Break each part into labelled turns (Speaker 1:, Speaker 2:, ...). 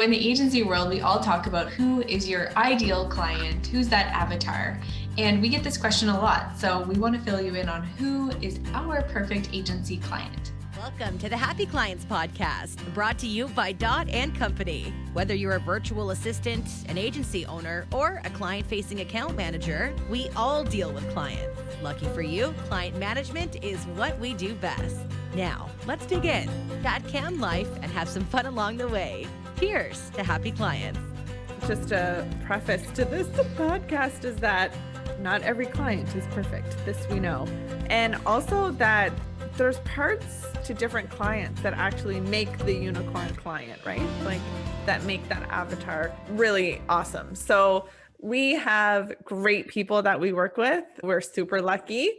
Speaker 1: In the agency world, we all talk about who is your ideal client, who's that avatar, and we get this question a lot. So we want to fill you in on who is our perfect agency client.
Speaker 2: Welcome to the Happy Clients Podcast, brought to you by Dot & Company. Whether you're a virtual assistant, an agency owner, or a client-facing account manager, we all deal with clients. Lucky for you, client management is what we do best. Now, let's dig in, chat cam life, and have some fun along the way. Cheers to happy clients.
Speaker 3: Just a preface to this podcast is that not every client is perfect. This we know. And also that there's parts to different clients that actually make the unicorn client, right? Like that make that avatar really awesome. So we have great people that we work with. We're super lucky.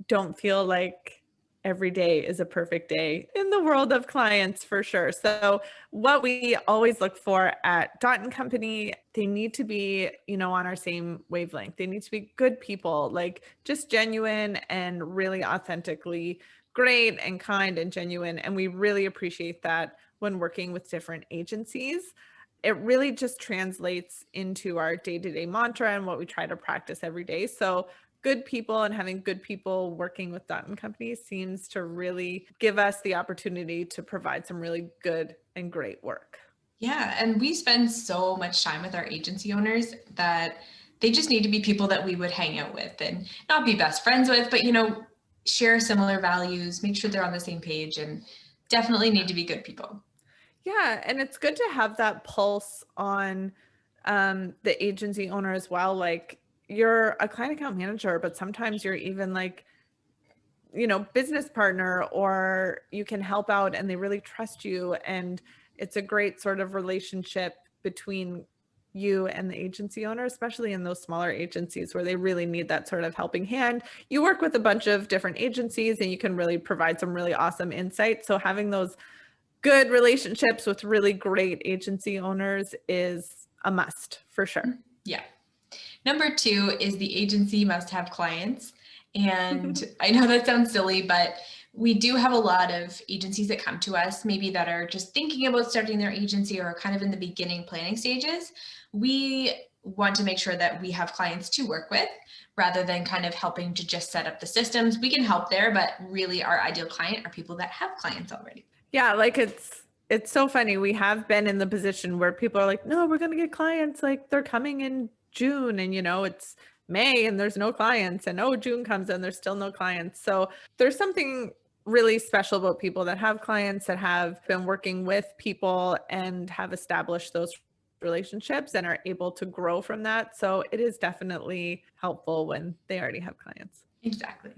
Speaker 3: Don't feel like every day is a perfect day in the world of clients for sure. So what we always look for at Dot & Company, they need to be, on our same wavelength. They need to be good people, like just genuine and really authentically great and kind and genuine. And we really appreciate that when working with different agencies. It really just translates into our day-to-day mantra and what we try to practice every day. So good people and having good people working with Dot & Company seems to really give us the opportunity to provide some really good and great work.
Speaker 1: Yeah, and we spend so much time with our agency owners that they just need to be people that we would hang out with and not be best friends with, but share similar values, make sure they're on the same page, and definitely need to be good people.
Speaker 3: Yeah, and it's good to have that pulse on the agency owner as well. Like you're a client account manager, but sometimes you're even like, business partner, or you can help out and they really trust you. And it's a great sort of relationship between you and the agency owner, especially in those smaller agencies where they really need that sort of helping hand. You work with a bunch of different agencies and you can really provide some really awesome insight. So having those good relationships with really great agency owners is a must for sure.
Speaker 1: Yeah. Number 2 is the agency must have clients. And I know that sounds silly, but we do have a lot of agencies that come to us, maybe that are just thinking about starting their agency or kind of in the beginning planning stages. We want to make sure that we have clients to work with rather than kind of helping to just set up the systems. We can help there, but really our ideal client are people that have clients already.
Speaker 3: Yeah, like it's so funny. We have been in the position where people are like, no, we're going to get clients. Like they're coming in June and, it's May and there's no clients, and June comes and there's still no clients. So there's something really special about people that have clients, that have been working with people and have established those relationships and are able to grow from that. So it is definitely helpful when they already have clients.
Speaker 1: Exactly.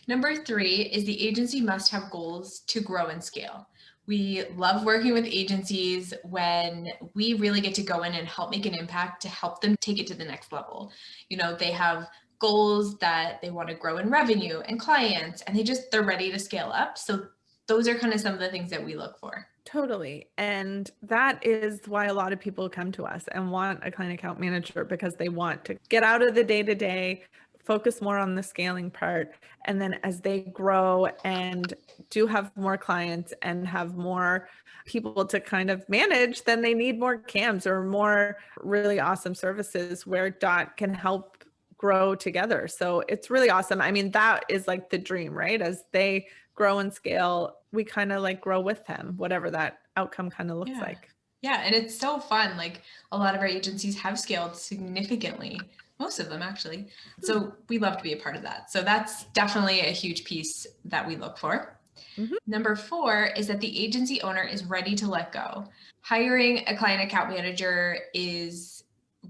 Speaker 1: Number 3 is the agency must have goals to grow and scale. We love working with agencies when we really get to go in and help make an impact to help them take it to the next level. They have goals that they want to grow in revenue and clients, and they're ready to scale up. So those are kind of some of the things that we look for.
Speaker 3: Totally. And that is why a lot of people come to us and want a client account manager, because they want to get out of the day-to-day, focus more on the scaling part. And then as they grow and do have more clients and have more people to kind of manage, then they need more CAMs or more really awesome services where Dot can help grow together. So it's really awesome. I mean, that is like the dream, right? As they grow and scale, we kind of like grow with them, whatever that outcome kind of looks like.
Speaker 1: Yeah. And it's so fun. Like a lot of our agencies have scaled significantly. Most of them actually. So we love to be a part of that. So that's definitely a huge piece that we look for. Mm-hmm. Number 4 is that the agency owner is ready to let go. Hiring a client account manager is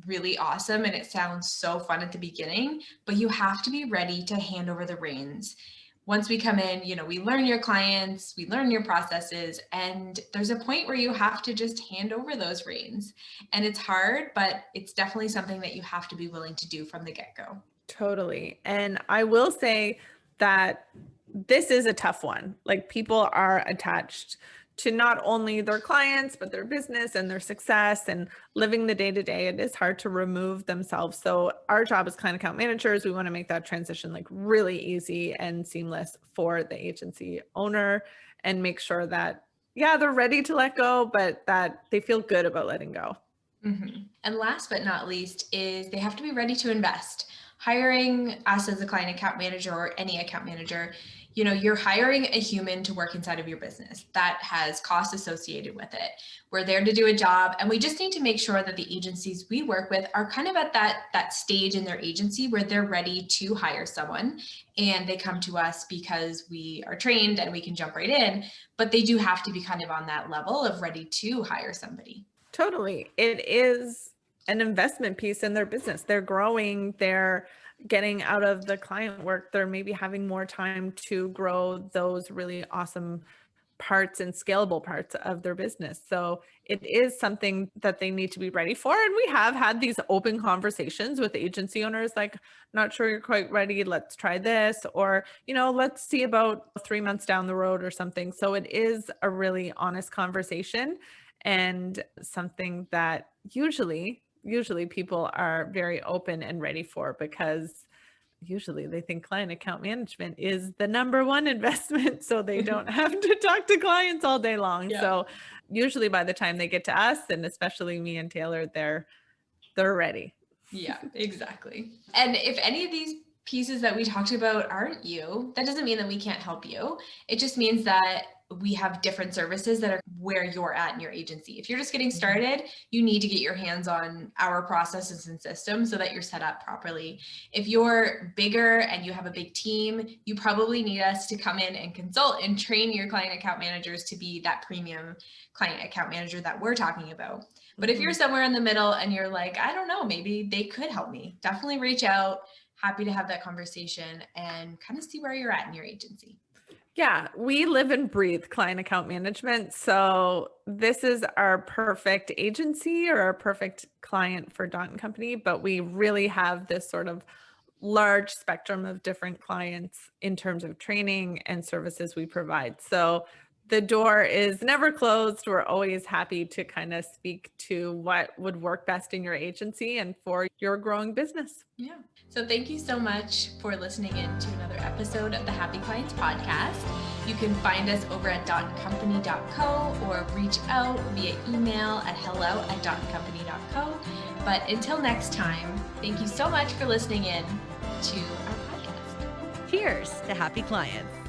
Speaker 1: really awesome and it sounds so fun at the beginning, but you have to be ready to hand over the reins. Once we come in, we learn your clients, we learn your processes, and there's a point where you have to just hand over those reins. And it's hard, but it's definitely something that you have to be willing to do from the get-go.
Speaker 3: Totally. And I will say that this is a tough one. Like people are attached to not only their clients, but their business and their success and living the day-to-day. It is hard to remove themselves. So our job as client account managers, we want to make that transition like really easy and seamless for the agency owner and make sure that, yeah, they're ready to let go, but that they feel good about letting go.
Speaker 1: And last but not least is they have to be ready to invest. Hiring us as a client account manager or any account manager, you're hiring a human to work inside of your business. That has costs associated with it. We're there to do a job, and we just need to make sure that the agencies we work with are kind of at that stage in their agency where they're ready to hire someone, and they come to us because we are trained and we can jump right in, but they do have to be kind of on that level of ready to hire somebody.
Speaker 3: Totally. It is an investment piece in their business. They're growing, they're getting out of the client work, they're maybe having more time to grow those really awesome parts and scalable parts of their business. So it is something that they need to be ready for. And we have had these open conversations with agency owners, like, not sure you're quite ready, let's try this, or, let's see about 3 months down the road or something. So it is a really honest conversation, and something that usually people are very open and ready for, because usually they think client account management is the number one investment, so they don't have to talk to clients all day long.
Speaker 1: Yeah.
Speaker 3: So usually by the time they get to us, and especially me and Taylor, they're ready.
Speaker 1: Yeah, exactly. And if any of these pieces that we talked about aren't you, that doesn't mean that we can't help you. It just means that we have different services that are where you're at in your agency. If you're just getting started, you need to get your hands on our processes and systems so that you're set up properly. If you're bigger and you have a big team, you probably need us to come in and consult and train your client account managers to be that premium client account manager that we're talking about. But if you're somewhere in the middle and you're like, I don't know, maybe they could help me, definitely reach out. Happy to have that conversation and kind of see where you're at in your agency.
Speaker 3: Yeah, we live and breathe client account management. So this is our perfect agency or our perfect client for Dot & Company, but we really have this sort of large spectrum of different clients in terms of training and services we provide. So the door is never closed. We're always happy to kind of speak to what would work best in your agency and for your growing business.
Speaker 1: Yeah. So thank you so much for listening in to another episode of the Happy Clients Podcast. You can find us over at dotandcompany.co or reach out via email at hello@dotandcompany.co. But until next time, thank you so much for listening in to our podcast.
Speaker 2: Cheers to happy clients.